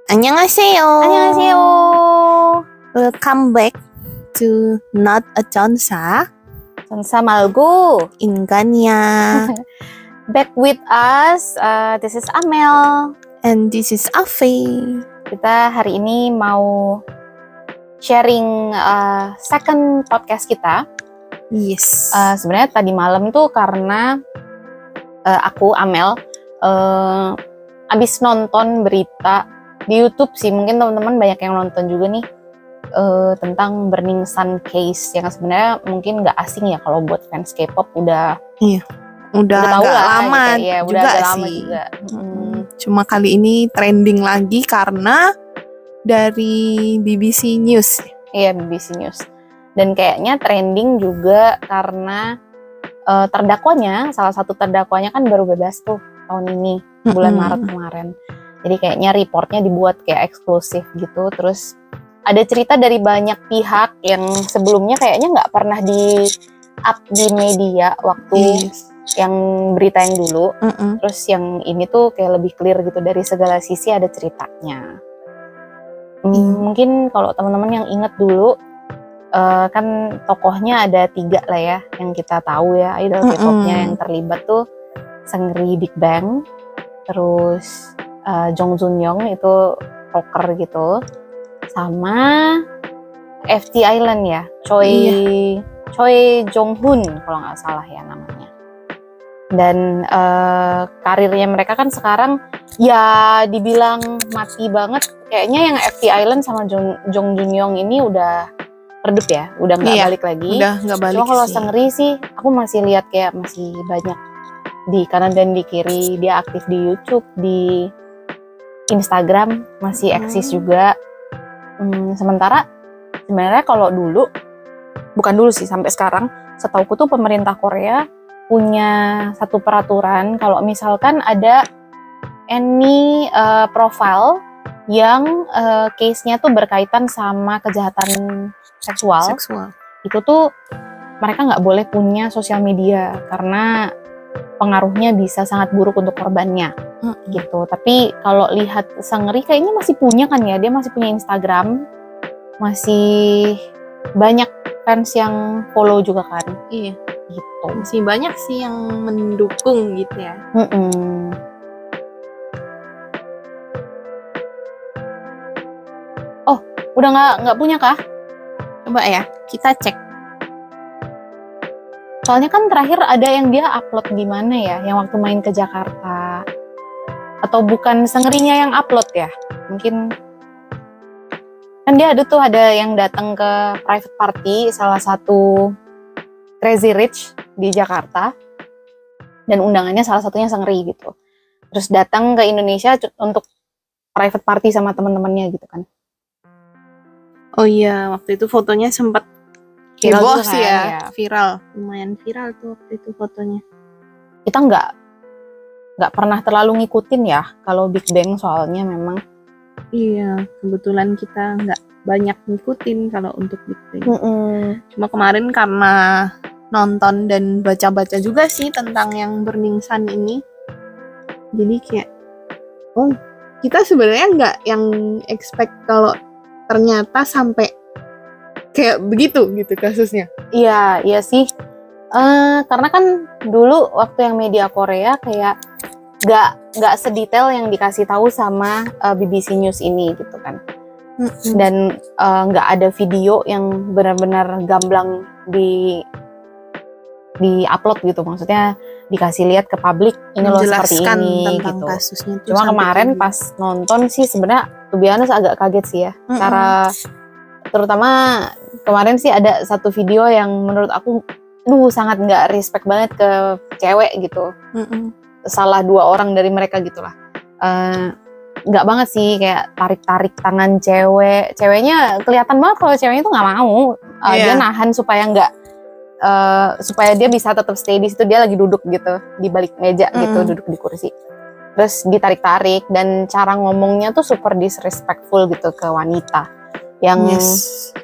안녕하세요. 안녕하세요. Welcome back to Not a Chonsa, Chonsa 말고 인간이야. back with us. This is Amel. And this is Afi. Kita hari ini mau sharing second podcast kita. Yes. Sebenarnya tadi malam tuh karena aku Amel abis nonton berita di YouTube sih, mungkin teman-teman banyak yang nonton juga nih tentang Burning Sun case yang sebenarnya mungkin nggak asing ya kalau buat fans K-pop udah tahu agak lah, lama gitu. Ya, juga udah agak sih. lama juga. Cuma kali ini trending lagi karena dari BBC News. Iya, BBC News. Dan kayaknya trending juga karena salah satu terdakwanya kan baru bebas tuh tahun ini, bulan Maret kemarin. Jadi kayaknya reportnya dibuat kayak eksklusif gitu. Terus ada cerita dari banyak pihak yang sebelumnya kayaknya nggak pernah di up di media waktu yang berita yang dulu. Terus yang ini tuh kayak lebih clear gitu, dari segala sisi ada ceritanya. Mungkin kalau teman-teman yang ingat dulu, kan tokohnya ada 3 lah ya yang kita tahu ya, idol K-popnya yang terlibat tuh Seungri Big Bang, terus Jong Jun Young itu rocker gitu, sama FT Island ya, Choi Jong Hoon kalau nggak salah ya namanya. Dan karirnya mereka kan sekarang ya dibilang mati banget. Kayaknya yang FT Island sama Jong Jun Young ini udah redup ya, udah nggak balik lagi. Udah nggak balik. Cuma kalau Seungri sih, aku masih lihat kayak masih banyak di kanan dan di kiri. Dia aktif di YouTube, di Instagram masih eksis juga. Sementara sebenarnya kalau dulu, bukan dulu sih, sampai sekarang setauku tuh pemerintah Korea punya satu peraturan kalau misalkan ada any profile yang case-nya tuh berkaitan sama kejahatan seksual. Itu tuh mereka nggak boleh punya sosial media karena pengaruhnya bisa sangat buruk untuk korbannya gitu. Tapi kalau lihat Seungri kayaknya masih punya kan ya, dia masih punya Instagram, masih banyak fans yang follow juga kan. Iya, gitu. masih banyak sih yang mendukung gitu ya. Oh, udah nggak punya kah? Coba ya, kita cek. Soalnya kan terakhir ada yang dia upload di mana ya, yang waktu main ke Jakarta. Atau bukan Seungrinya yang upload ya? Mungkin kan dia ada yang datang ke private party salah satu Crazy Rich di Jakarta. Dan undangannya salah satunya Seungri gitu. Terus datang ke Indonesia untuk private party sama teman-temannya gitu kan. Oh iya, waktu itu fotonya sempat Viral sih kan, ya, viral, lumayan viral tuh waktu itu fotonya. Kita nggak pernah terlalu ngikutin ya kalau Big Bang, soalnya memang Iya, kebetulan kita nggak banyak ngikutin kalau untuk Big Bang. Cuma kemarin karena nonton dan baca-baca juga sih tentang yang Burning Sun ini, jadi kayak kita sebenarnya nggak yang expect kalau ternyata sampai kayak begitu gitu kasusnya. Iya sih. Karena kan dulu waktu yang media Korea kayak nggak sedetail yang dikasih tahu sama BBC News ini gitu kan. Dan nggak ada video yang benar-benar gamblang di upload gitu, maksudnya dikasih lihat ke publik ini loh seperti ini gitu. Kasusnya cuma kemarin pas nonton sih sebenarnya to be honest agak kaget sih ya. Terutama kemarin sih ada satu video yang menurut aku sangat nggak respect banget ke cewek gitu. Salah 2 orang dari mereka gitulah. Nggak banget sih, kayak tarik-tarik tangan ceweknya kelihatan banget kalau ceweknya tuh nggak mau. Dia nahan supaya supaya dia bisa tetap stay di situ. Dia lagi duduk gitu di balik meja gitu, duduk di kursi. Terus ditarik-tarik, dan cara ngomongnya tuh super disrespectful gitu ke wanita. Yang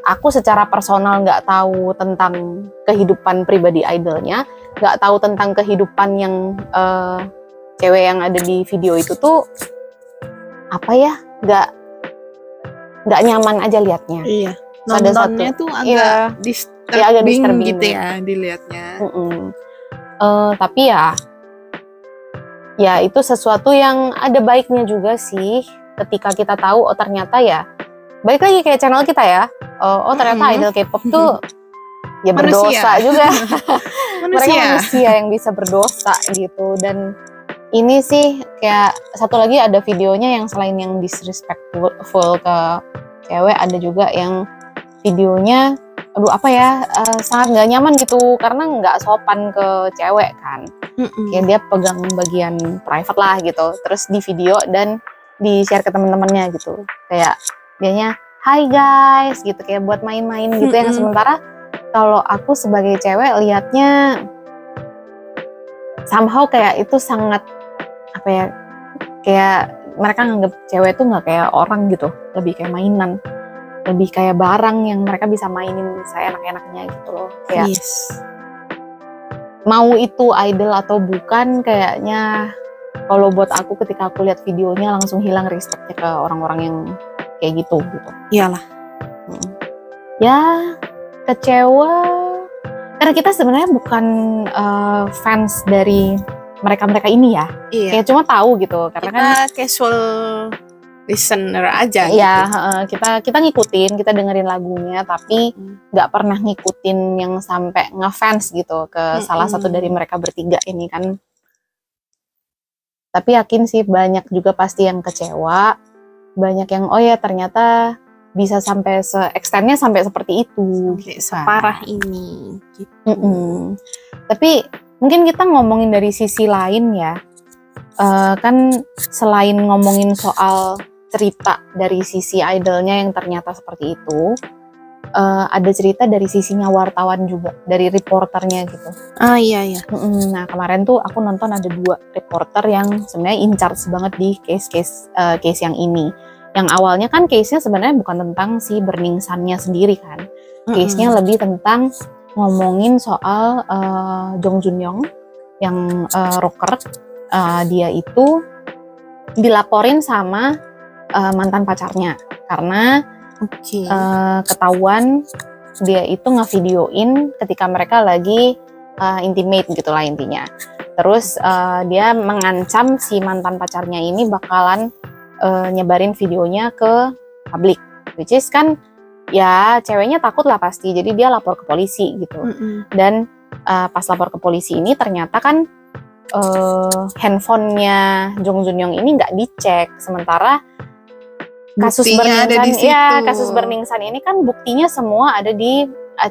aku secara personal nggak tahu tentang kehidupan pribadi idolnya, nggak tahu tentang kehidupan yang cewek yang ada di video itu tuh apa ya, nggak nyaman aja liatnya. Iya. So, ada Nontonnya satu, tuh agak iya, agak disturbing disturbing gitu ya dilihatnya. Tapi ya itu sesuatu yang ada baiknya juga sih, ketika kita tahu oh ternyata ya balik lagi kayak channel kita ya, oh ternyata idol K-pop tuh ya berdosa juga. Mereka manusia yang bisa berdosa gitu. Dan ini sih kayak satu lagi ada videonya yang selain yang disrespectful ke cewek, ada juga yang videonya aduh apa ya, sangat nggak nyaman gitu karena nggak sopan ke cewek kan. Kayak dia pegang bagian private lah gitu, terus di video dan di share ke temen-temennya gitu, kayak dianya hai guys gitu, kayak buat main-main gitu. Yang sementara kalau aku sebagai cewek liatnya somehow kayak itu sangat apa ya, kayak mereka nganggap cewek tuh nggak kayak orang gitu, lebih kayak mainan, lebih kayak barang yang mereka bisa mainin seenak-enaknya gitu loh. Kayak mau itu idol atau bukan, kayaknya kalau buat aku ketika aku lihat videonya langsung hilang respectnya ke orang-orang yang kayak gitu. Iyalah. Ya kecewa karena kita sebenarnya bukan fans dari mereka ini ya. Iya. Kayak cuma tahu gitu karena kita kan casual listener aja. Iya, gitu. Kita ngikutin, kita dengerin lagunya, tapi nggak pernah ngikutin yang sampai ngefans gitu ke salah satu dari mereka bertiga ini kan. Tapi yakin sih banyak juga pasti yang kecewa, banyak yang oh ya ternyata bisa sampai se-extendnya sampai seperti itu, sampai separah ini. Gitu. Tapi mungkin kita ngomongin dari sisi lain ya, kan selain ngomongin soal cerita dari sisi idolnya yang ternyata seperti itu, ada cerita dari sisinya wartawan juga, dari reporternya gitu. Iya. Nah kemarin tuh aku nonton ada 2 reporter yang sebenarnya in charge banget di case yang ini. Yang awalnya kan case-nya sebenarnya bukan tentang si Burning Sun-nya sendiri kan, case-nya lebih tentang ngomongin soal Jong Jun Young yang rocker. Dia itu dilaporin sama mantan pacarnya karena ketahuan dia itu ngevideoin ketika mereka lagi intimate gitu lah intinya. Terus dia mengancam si mantan pacarnya ini bakalan nyebarin videonya ke publik, which is kan ya ceweknya takut lah pasti, jadi dia lapor ke polisi gitu. Dan pas lapor ke polisi ini ternyata kan handphonenya Jong Jun Young ini nggak dicek, sementara kasus Burning Sun ini kan buktinya semua ada di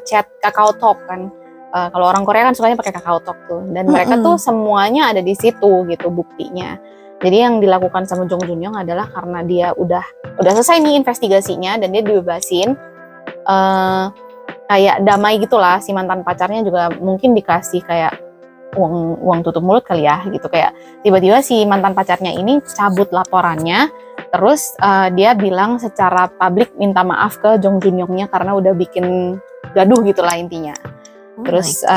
chat Kakao Talk kan. Kalau orang Korea kan sukanya pakai Kakao Talk tuh, dan mereka tuh semuanya ada di situ gitu buktinya. Jadi yang dilakukan sama Jong Jun Young adalah karena dia udah selesai nih investigasinya dan dia dibebasin, kayak damai gitulah. Si mantan pacarnya juga mungkin dikasih kayak uang tutup mulut kali ya gitu, kayak tiba-tiba si mantan pacarnya ini cabut laporannya, terus dia bilang secara publik minta maaf ke Jong Jun Young-nya karena udah bikin gaduh gitulah intinya. Terus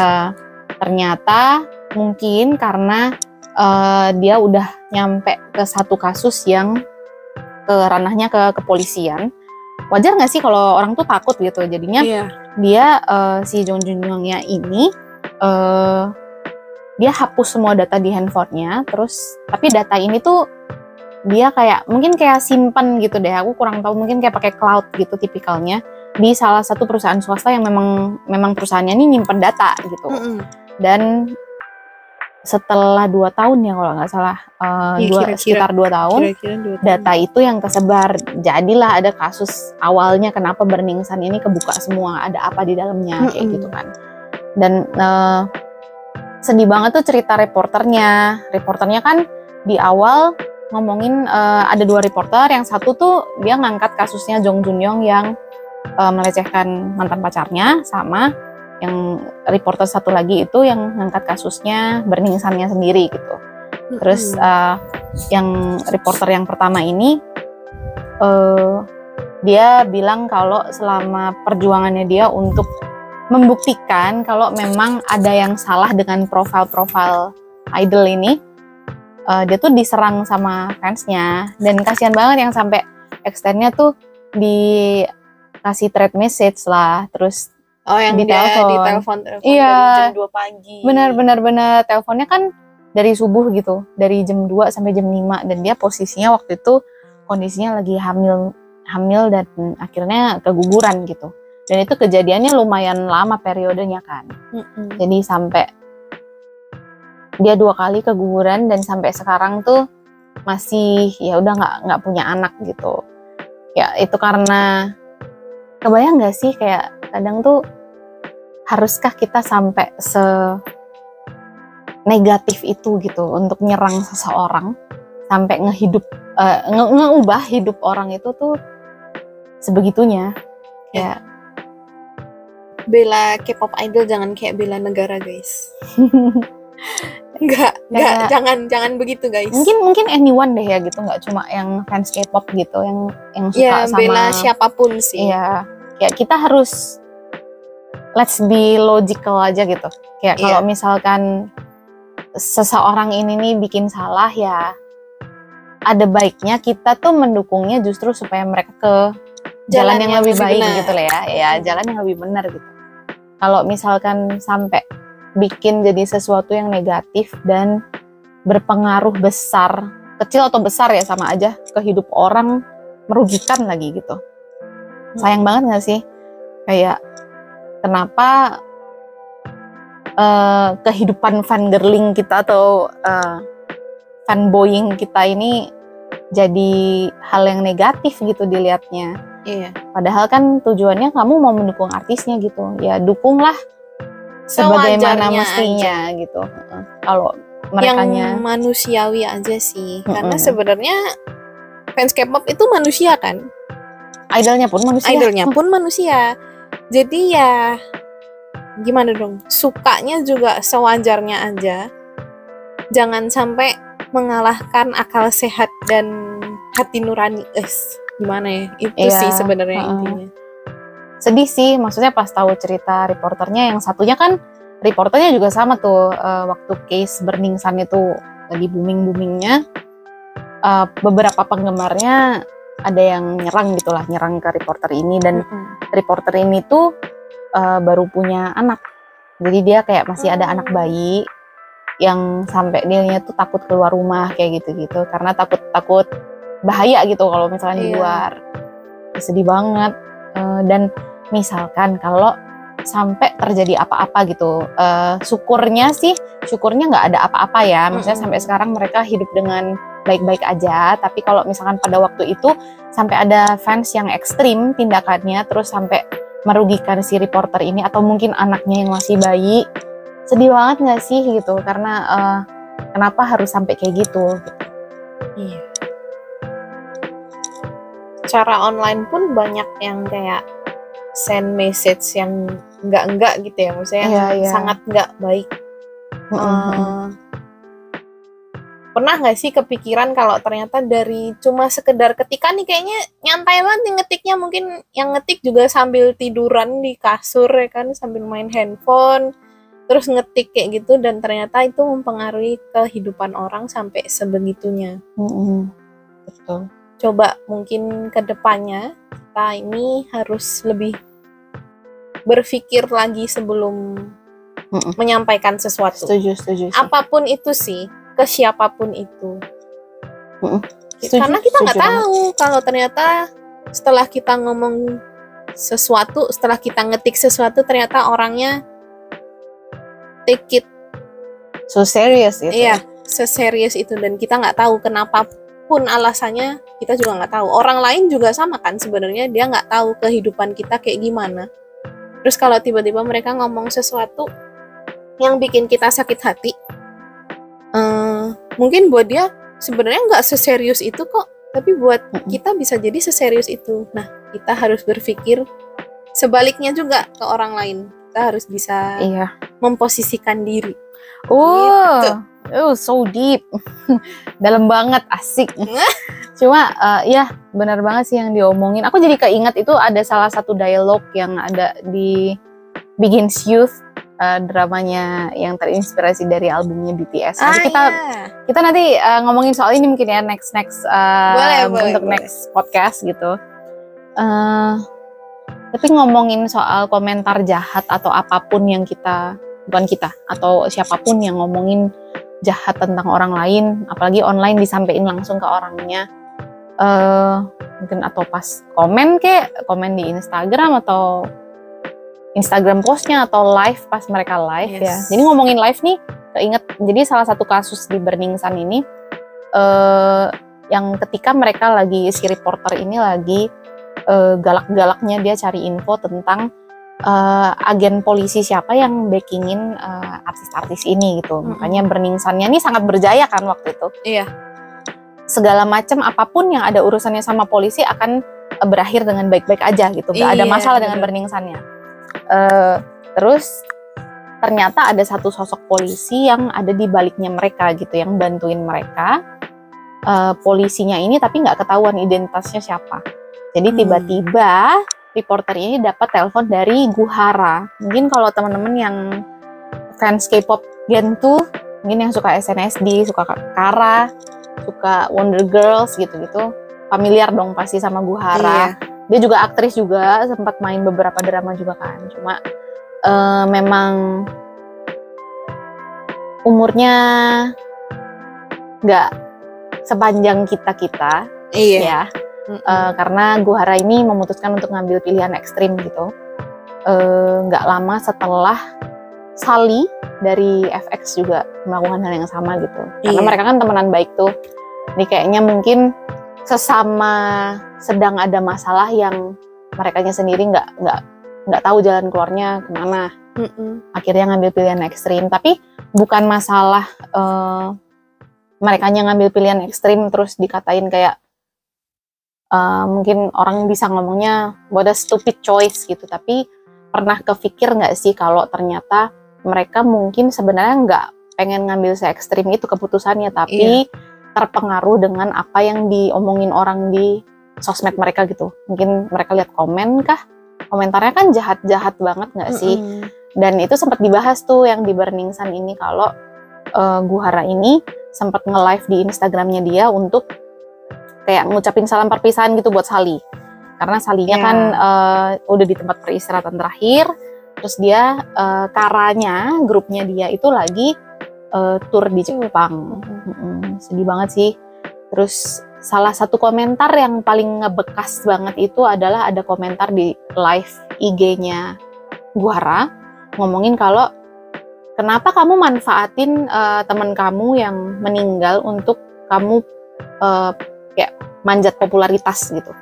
ternyata mungkin karena dia udah nyampe ke satu kasus yang ke ranahnya ke kepolisian. Wajar nggak sih kalau orang tuh takut gitu, jadinya dia si Jong Jun Young-nya ini dia hapus semua data di handphonenya, terus tapi data ini tuh dia mungkin kayak simpen gitu deh, aku kurang tahu, mungkin kayak pakai cloud gitu tipikalnya di salah satu perusahaan swasta yang memang perusahaannya ini nyimpen data gitu. Dan setelah 2 tahun ya kalau nggak salah, sekitar 2 tahun, data itu yang kesebar. Jadilah ada kasus awalnya kenapa Burning Sun ini kebuka semua, ada apa di dalamnya kayak gitu kan. Dan sedih banget tuh cerita reporternya. Reporternya kan di awal ngomongin ada 2 reporter, yang satu tuh dia ngangkat kasusnya Jong Jun Young yang melecehkan mantan pacarnya, sama yang reporter satu lagi itu yang ngangkat kasusnya Burning Sun-nya sendiri gitu. Terus yang reporter yang pertama ini dia bilang kalau selama perjuangannya dia untuk membuktikan kalau memang ada yang salah dengan profil-profil idol ini, dia tuh diserang sama fansnya, dan kasihan banget yang sampai extendnya tuh dikasih thread message lah, terus yang di dia telepon. di telepon Iya. dari jam 2 pagi. Benar. Teleponnya kan dari subuh gitu, dari jam 2 sampai jam 5, dan dia posisinya waktu itu kondisinya lagi hamil dan akhirnya keguguran gitu. Dan itu kejadiannya lumayan lama periodenya kan. Jadi sampai dia 2 kali keguguran dan sampai sekarang tuh masih ya udah nggak punya anak gitu. Ya itu karena kebayang nggak sih kayak kadang tuh haruskah kita sampai negatif itu gitu untuk nyerang seseorang sampai ngeubah hidup orang itu tuh sebegitunya. Ya. Bela K-pop idol jangan kayak bela negara, guys. Enggak, jangan begitu, guys. Mungkin anyone deh ya gitu, nggak cuma yang fans K-pop gitu, yang suka sama bela siapapun sih. Iya, kayak kita harus let's be logical aja gitu. Kayak kalau misalkan seseorang ini nih bikin salah, ya ada baiknya kita tuh mendukungnya justru supaya mereka ke jalan yang lebih baik benar. Gitu lah ya jalan yang lebih benar gitu. Kalau misalkan sampai bikin jadi sesuatu yang negatif dan berpengaruh besar, kecil atau besar ya sama aja ke hidup orang, merugikan lagi gitu. Sayang banget gak sih? Kayak kenapa kehidupan fangirling kita atau fanboying kita ini jadi hal yang negatif gitu dilihatnya. Iya. Padahal kan tujuannya kamu mau mendukung artisnya gitu. Ya dukunglah sebagaimana mestinya aja. Gitu. Kalau merekanya yang manusiawi aja sih. Karena sebenarnya fans K-pop itu manusia kan. Idolnya pun manusia. Jadi ya gimana dong? Sukanya juga sewajarnya aja. Jangan sampai mengalahkan akal sehat dan hati nurani. Gimana ya? Itu sih sebenarnya intinya. Sedih sih, maksudnya pas tahu cerita reporternya, yang satunya kan reporternya juga sama tuh, waktu case Burning Sun itu lagi booming-boomingnya, beberapa penggemarnya ada yang nyerang ke reporter ini, dan reporter ini tuh baru punya anak, jadi dia kayak masih ada anak bayi yang sampai dia tuh takut keluar rumah kayak gitu-gitu karena takut bahaya gitu kalau misalnya di luar. Sedih banget. Dan misalkan kalau sampai terjadi apa-apa gitu, syukurnya nggak ada apa-apa ya, maksudnya sampai sekarang mereka hidup dengan baik-baik aja. Tapi kalau misalkan pada waktu itu sampai ada fans yang ekstrim tindakannya, terus sampai merugikan si reporter ini atau mungkin anaknya yang masih bayi, sedih banget nggak sih gitu, karena kenapa harus sampai kayak gitu. Iya. Cara online pun banyak yang kayak send message yang enggak gitu ya, maksudnya yang sangat enggak baik. Pernah nggak sih kepikiran kalau ternyata dari cuma sekedar ketikan nih, kayaknya nyantai banget nih ngetiknya, mungkin yang ngetik juga sambil tiduran di kasur ya kan, sambil main handphone, terus ngetik kayak gitu, dan ternyata itu mempengaruhi kehidupan orang sampai sebegitunya. Betul. Coba mungkin ke depannya kita ini harus lebih berpikir lagi sebelum menyampaikan sesuatu. Setuju. Apapun itu sih, ke siapapun itu. Karena kita nggak tahu kalau ternyata setelah kita ngomong sesuatu, setelah kita ngetik sesuatu, ternyata orangnya take it so serious gitu. Iya, seserius itu, dan kita nggak tahu kenapa pun alasannya, kita juga nggak tahu. Orang lain juga sama kan sebenarnya, dia nggak tahu kehidupan kita kayak gimana. Terus kalau tiba-tiba mereka ngomong sesuatu yang bikin kita sakit hati, mungkin buat dia sebenarnya nggak seserius itu kok, tapi buat kita bisa jadi seserius itu. Nah, kita harus berpikir sebaliknya juga ke orang lain. Kita harus bisa memposisikan diri. So deep. Dalam banget, asik. Cuma ya benar banget sih yang diomongin. Aku jadi keinget itu ada salah satu dialog yang ada di Begins Youth, dramanya yang terinspirasi dari albumnya BTS. Nanti kita nanti ngomongin soal ini mungkin ya next boleh, next podcast gitu. Tapi ngomongin soal komentar jahat atau apapun yang bukan kita atau siapapun yang ngomongin jahat tentang orang lain, apalagi online disampaikan langsung ke orangnya, mungkin atau pas komen di Instagram atau Instagram postnya atau live pas mereka live ya. Jadi ngomongin live nih, keinget jadi salah satu kasus di Burning Sun ini yang ketika mereka si reporter ini lagi galak-galaknya dia cari info tentang agen polisi siapa yang backingin artis-artis ini gitu. Makanya Burning Sun-nya ini sangat berjaya kan waktu itu. Iya. Segala macam apapun yang ada urusannya sama polisi akan berakhir dengan baik-baik aja gitu. Gak ada masalah dengan Burning Sun-nya. Terus ternyata ada satu sosok polisi yang ada di baliknya mereka gitu, yang bantuin mereka. Polisinya ini tapi nggak ketahuan identitasnya siapa. Jadi tiba-tiba reporter ini dapat telepon dari Guhara. Mungkin kalau teman-teman yang fans K-pop Gen 2, mungkin yang suka SNSD, suka Kara, suka Wonder Girls gitu-gitu, familiar dong pasti sama Guhara. Iya. Dia juga aktris juga, sempat main beberapa drama juga kan. Cuma memang umurnya nggak sepanjang kita ya. Karena Guhara ini memutuskan untuk ngambil pilihan ekstrim gitu. Nggak lama setelah Sally dari FX juga melakukan hal yang sama gitu. Karena mereka kan temenan baik tuh. Ini kayaknya mungkin sesama sedang ada masalah yang merekanya sendiri nggak tahu jalan keluarnya kemana. Akhirnya ngambil pilihan ekstrim. Tapi bukan masalah merekanya ngambil pilihan ekstrim terus dikatain kayak mungkin orang bisa ngomongnya what a stupid choice gitu, tapi pernah kepikir nggak sih kalau ternyata mereka mungkin sebenarnya nggak pengen ngambil se-ekstrim itu keputusannya, tapi terpengaruh dengan apa yang diomongin orang di sosmed mereka gitu. Mungkin mereka lihat komentarnya kan jahat-jahat banget nggak sih? Dan itu sempat dibahas tuh yang di Burning Sun ini, kalau Guhara ini sempat nge-live di Instagramnya dia untuk kayak ngucapin salam perpisahan gitu buat Sally. Karena Sally-nya kan udah di tempat peristirahatan terakhir. Terus dia, Karanya, grupnya dia itu lagi tour di Jepang. Sedih banget sih. Terus salah satu komentar yang paling ngebekas banget itu adalah ada komentar di live IG-nya Guhara. Ngomongin kalau kenapa kamu manfaatin teman kamu yang meninggal untuk kamu kayak manjat popularitas gitu.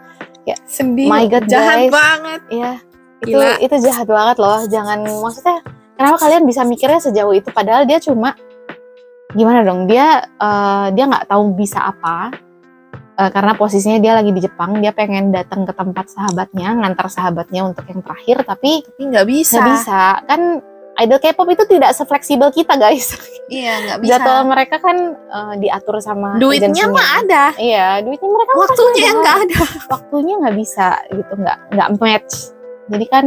Ya, sedih. My God, jahat guys. Banget. Iya. Itu jahat banget loh. Jangan, maksudnya kenapa kalian bisa mikirnya sejauh itu, padahal dia cuma gimana dong? Dia nggak tahu bisa apa. Karena posisinya dia lagi di Jepang, dia pengen datang ke tempat sahabatnya, ngantar sahabatnya untuk yang terakhir, tapi nggak bisa. Nggak bisa. Kan idol K-pop itu tidak sefleksibel kita, guys. Iya, nggak bisa. Jadwal mereka kan diatur sama duitnya mah ada. Iya, duitnya mereka waktunya yang nggak ada. Waktunya nggak bisa gitu, nggak match. Jadi kan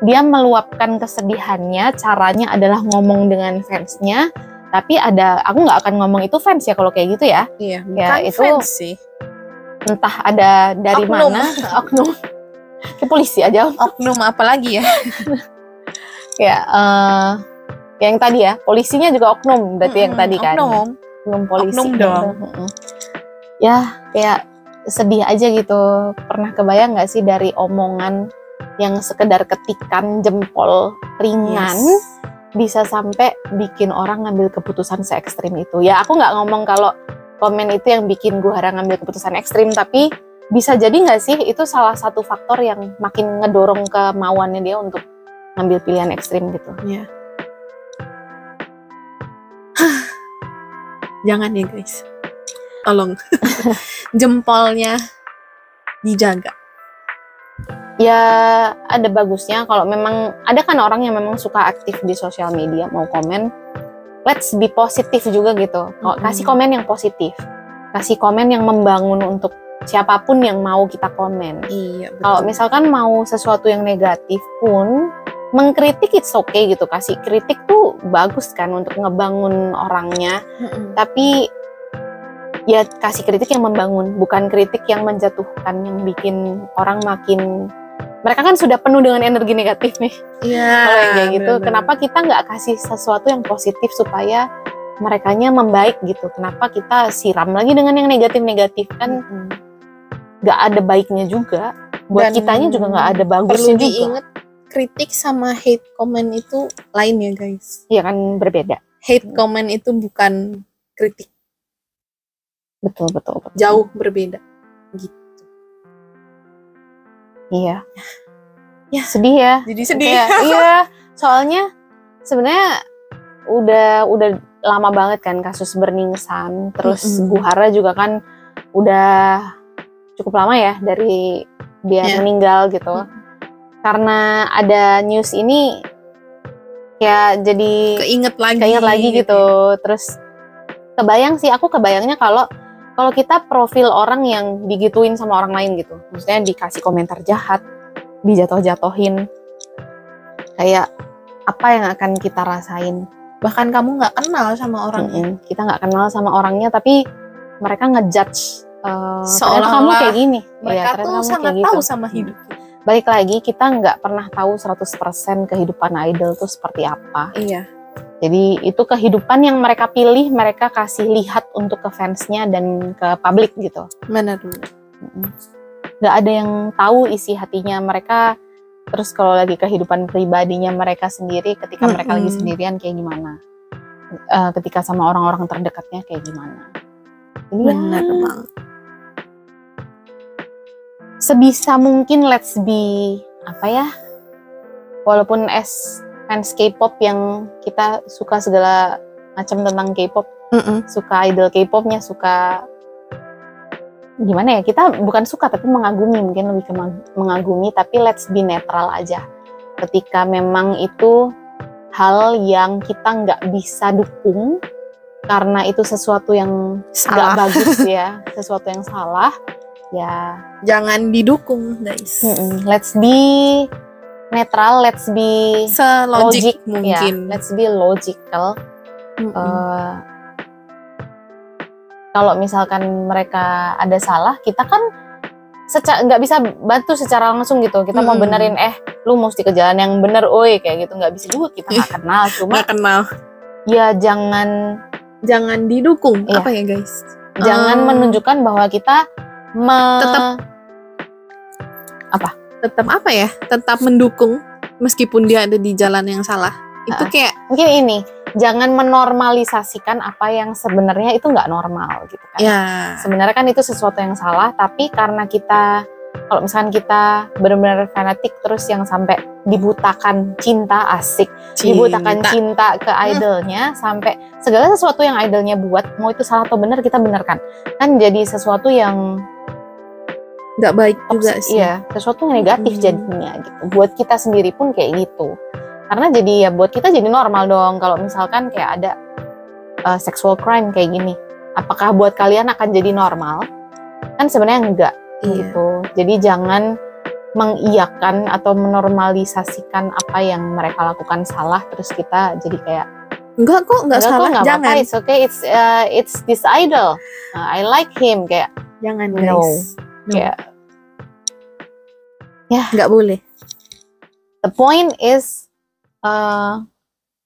dia meluapkan kesedihannya, caranya adalah ngomong dengan fansnya. Tapi aku nggak akan ngomong itu fans ya kalau kayak gitu ya. Iya, bukan ya, itu fans sih. Entah ada dari oknum. mana, oknum. Ke polisi aja. Oknum apa lagi ya? Ya, yang tadi ya, polisinya juga oknum, berarti yang tadi kan. Oknum polisi. Oknum dong. Ya, kayak sedih aja gitu. Pernah kebayang nggak sih dari omongan yang sekedar ketikan jempol ringan bisa sampai bikin orang ngambil keputusan se-ekstrim itu. Ya, aku nggak ngomong kalau komen itu yang bikin Guhara ngambil keputusan ekstrim, tapi bisa jadi nggak sih itu salah satu faktor yang makin ngedorong kemauannya dia untuk ngambil pilihan ekstrim gitu. Iya. Jangan ya guys, tolong jempolnya dijaga. Ya ada bagusnya kalau memang ada kan orang yang memang suka aktif di sosial media mau komen, let's be positif juga gitu. Kasih komen yang positif, kasih komen yang membangun untuk siapapun yang mau kita komen. Iya. Kalau misalkan mau sesuatu yang negatif pun mengkritik it's okay gitu, kasih kritik tuh bagus kan untuk ngebangun orangnya. Tapi ya kasih kritik yang membangun, bukan kritik yang menjatuhkan, yang bikin orang makin, mereka kan sudah penuh dengan energi negatif nih. Iya. Kalau yang kayak gitu, kenapa kita nggak kasih sesuatu yang positif supaya merekanya membaik gitu? Kenapa kita siram lagi dengan yang negatif-negatif? Kan nggak ada baiknya juga. Buat kitanya juga nggak ada bagusnya juga. Perlu diingat, kritik sama hate comment itu lain ya guys. Iya kan, berbeda. Hate comment itu bukan kritik. Betul. Jauh berbeda. Gitu. Iya. Ya, sedih ya. Jadi sedih. Iya, soalnya sebenarnya udah lama banget kan kasus Burning Sun. Terus Guhara juga kan udah cukup lama ya dari dia meninggal gitu. Karena ada news ini ya jadi keinget lagi gitu. Terus aku kebayangnya kalau kita profil orang yang digituin sama orang lain gitu, maksudnya dikasih komentar jahat, dijatuh-jatuhin, kayak apa yang akan kita rasain? Bahkan kamu nggak kenal sama orangnya. Kita nggak kenal sama orangnya, tapi mereka ngejudge seolah kamu kayak gini. Mereka tuh sangat tahu sama hidup. Balik lagi, kita nggak pernah tahu 100% kehidupan idol tuh seperti apa. Iya. Jadi itu kehidupan yang mereka pilih, mereka kasih lihat untuk ke fansnya dan ke publik gitu. Benar. Gak ada yang tahu isi hatinya mereka. Terus kalau lagi kehidupan pribadinya mereka sendiri, ketika mereka lagi sendirian kayak gimana. Ketika sama orang-orang terdekatnya kayak gimana. Benar banget. Sebisa mungkin let's be, walaupun fans K-pop yang kita suka segala macam tentang K-pop, suka idol K-popnya, suka gimana ya, kita bukan suka tapi mengagumi, mungkin lebih ke mengagumi, tapi let's be netral aja. Ketika memang itu hal yang kita nggak bisa dukung karena itu sesuatu yang nggak bagus ya, sesuatu yang salah, ya jangan didukung guys. Let's be netral, let's be logic mungkin. Let's be logical. Kalau misalkan mereka ada salah, kita kan nggak bisa bantu secara langsung gitu. Kita mau benerin, lu mesti ke jalan yang bener, kayak gitu nggak bisa juga. Kita nggak kenal, cuma nggak kenal. Ya jangan didukung. Apa ya guys? Jangan menunjukkan bahwa kita tetap mendukung meskipun dia ada di jalan yang salah. Itu kayak mungkin ini, jangan menormalisasikan apa yang sebenarnya itu nggak normal gitu kan. Ya. Sebenarnya kan itu sesuatu yang salah, tapi karena kita, kalau misalkan kita benar-benar fanatik terus yang sampai dibutakan cinta, dibutakan cinta ke idolnya, sampai segala sesuatu yang idolnya buat, mau itu salah atau benar kita benarkan, kan jadi sesuatu yang nggak baik juga sih. Iya, sesuatu yang negatif jadinya gitu. Buat kita sendiri pun kayak gitu. Karena jadi ya buat kita jadi normal dong kalau misalkan kayak ada sexual crime kayak gini. Apakah buat kalian akan jadi normal? Kan sebenarnya enggak gitu. Jadi jangan mengiyakan atau menormalisasikan apa yang mereka lakukan salah terus kita jadi kayak enggak salah, enggak jangan. It's okay, it's this idol. I like him, kayak jangan guys. Ya, nggak boleh. The point is,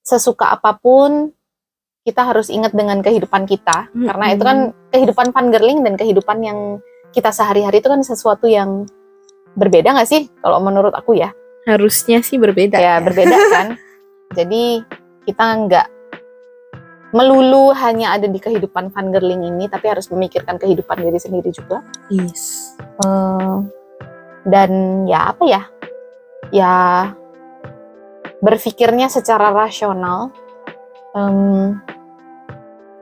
sesuka apapun kita harus ingat dengan kehidupan kita, karena itu kan kehidupan fangirling dan kehidupan yang kita sehari-hari itu kan sesuatu yang berbeda nggak sih? Kalau menurut aku ya. Harusnya sih berbeda. Ya berbeda kan. Jadi kita nggak melulu hanya ada di kehidupan fangirling ini, tapi harus memikirkan kehidupan diri sendiri juga. Yes. Dan ya ya berpikirnya secara rasional,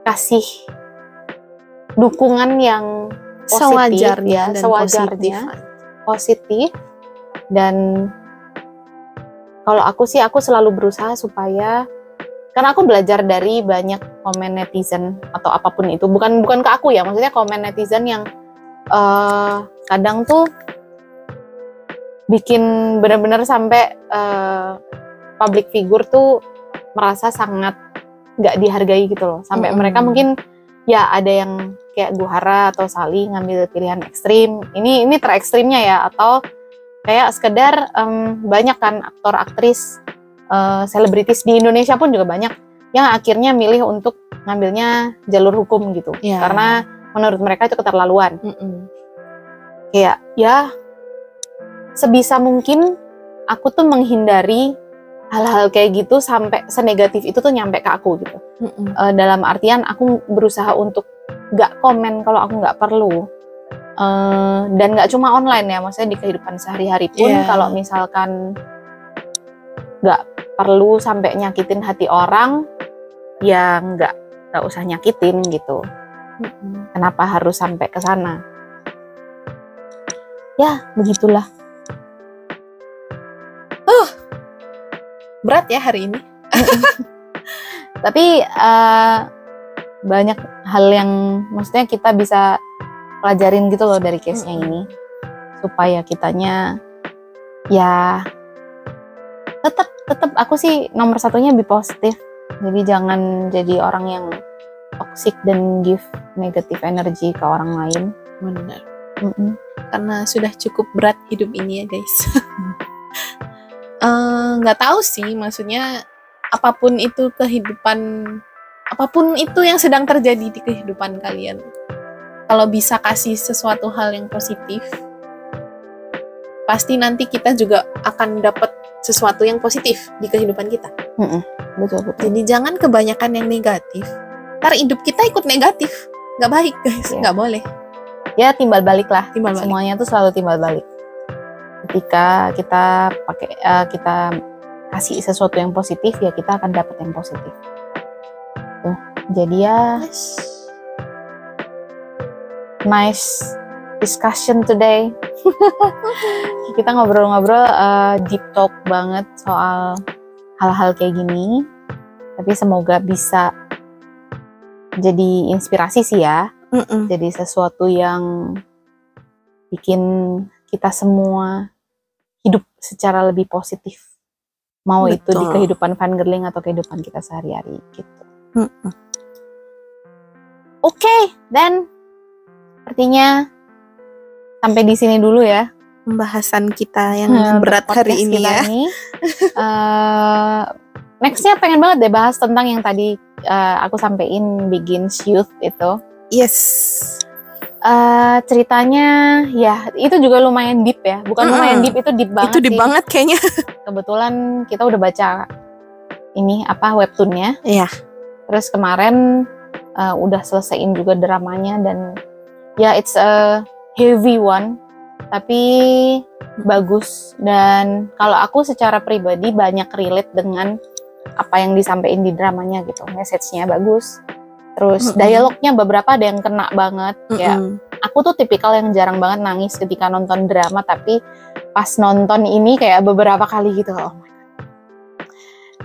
kasih dukungan yang positif, sewajarnya, positif. Dan kalau aku selalu berusaha supaya, karena aku belajar dari banyak komen netizen atau apapun itu, bukan ke aku ya, maksudnya komen netizen yang kadang tuh bikin benar-benar sampai public figure tuh merasa sangat nggak dihargai gitu loh, sampai mereka mungkin ya ada yang kayak Guhara atau Sally ngambil pilihan ekstrim. Ini terekstrimnya ya, atau kayak sekedar banyak kan aktor aktris selebritis di Indonesia pun juga banyak yang akhirnya milih untuk ngambilnya jalur hukum gitu, karena menurut mereka itu keterlaluan. Kayak ya sebisa mungkin aku tuh menghindari hal-hal kayak gitu sampai senegatif itu tuh nyampe ke aku gitu. Dalam artian aku berusaha untuk gak komen kalau aku gak perlu. Dan gak cuma online ya, maksudnya di kehidupan sehari-hari pun kalau misalkan gak perlu sampai nyakitin hati orang, ya gak usah nyakitin gitu. Kenapa harus sampai ke sana? Ya begitulah. Berat ya hari ini. Tapi banyak hal yang maksudnya kita bisa pelajarin gitu loh dari case-nya ini, supaya kitanya ya tetap aku sih nomor satunya be positif. Jadi jangan jadi orang yang toxic dan give negative energy ke orang lain. Benar. Karena sudah cukup berat hidup ini ya guys. Nggak tahu sih, maksudnya apapun itu yang sedang terjadi di kehidupan kalian, kalau bisa kasih sesuatu hal yang positif, pasti nanti kita juga akan dapat sesuatu yang positif di kehidupan kita. Betul. Jadi jangan kebanyakan yang negatif, ntar hidup kita ikut negatif, nggak baik guys, nggak boleh. Ya timbal balik lah, semuanya tuh selalu timbal balik. Ketika kita kasih sesuatu yang positif, ya kita akan dapat yang positif. Tuh, jadi ya nice discussion today. Kita ngobrol-ngobrol deep talk banget soal hal-hal kayak gini. Tapi semoga bisa jadi inspirasi sih ya. Jadi sesuatu yang bikin kita semua hidup secara lebih positif. Mau itu di kehidupan fangirling atau kehidupan kita sehari-hari gitu. Oke, dan artinya sampai di sini dulu ya pembahasan kita yang berat hari ini ya. Nextnya pengen banget deh bahas tentang yang tadi aku sampein, Begins Youth itu. Yes. Ceritanya ya itu juga lumayan deep ya, bukan lumayan deep, itu deep banget. Itu deep banget kayaknya. Kebetulan kita udah baca ini webtoonnya. Iya. Terus kemarin udah selesaiin juga dramanya, dan ya it's a heavy one tapi bagus. Dan kalau aku secara pribadi banyak relate dengan apa yang disampaikan di dramanya gitu, message-nya bagus. Terus dialognya beberapa ada yang kena banget. Ya, aku tuh tipikal yang jarang banget nangis ketika nonton drama, tapi pas nonton ini kayak beberapa kali gitu, oh my God,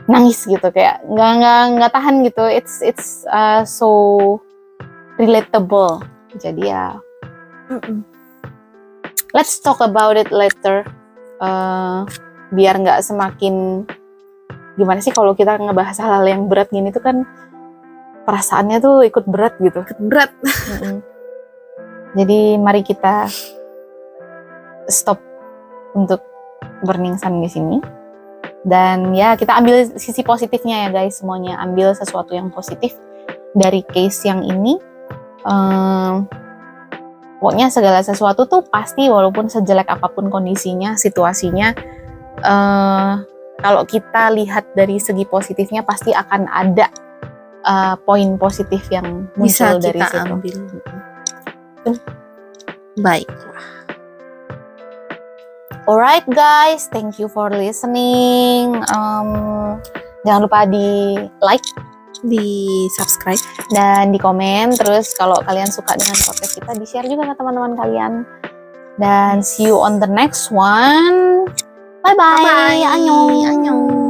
nangis gitu, kayak nggak tahan gitu. It's so relatable. Jadi ya, let's talk about it later. Biar nggak semakin gimana sih kalau kita ngebahas hal-hal yang berat gini tuh kan perasaannya tuh ikut berat gitu. Berat. Jadi mari kita stop untuk Burning Sun di sini. Dan ya kita ambil sisi positifnya ya guys, semuanya ambil sesuatu yang positif dari case yang ini. Pokoknya segala sesuatu tuh pasti, walaupun sejelek apapun kondisinya, situasinya, kalau kita lihat dari segi positifnya pasti akan ada poin positif yang muncul bisa dari kita situ. Ambil. Baiklah. Alright guys, thank you for listening. Jangan lupa di like, di subscribe, dan di komen. Terus kalau kalian suka dengan podcast kita, di share juga ke teman-teman kalian. Dan see you on the next one. Bye bye. Annyeong.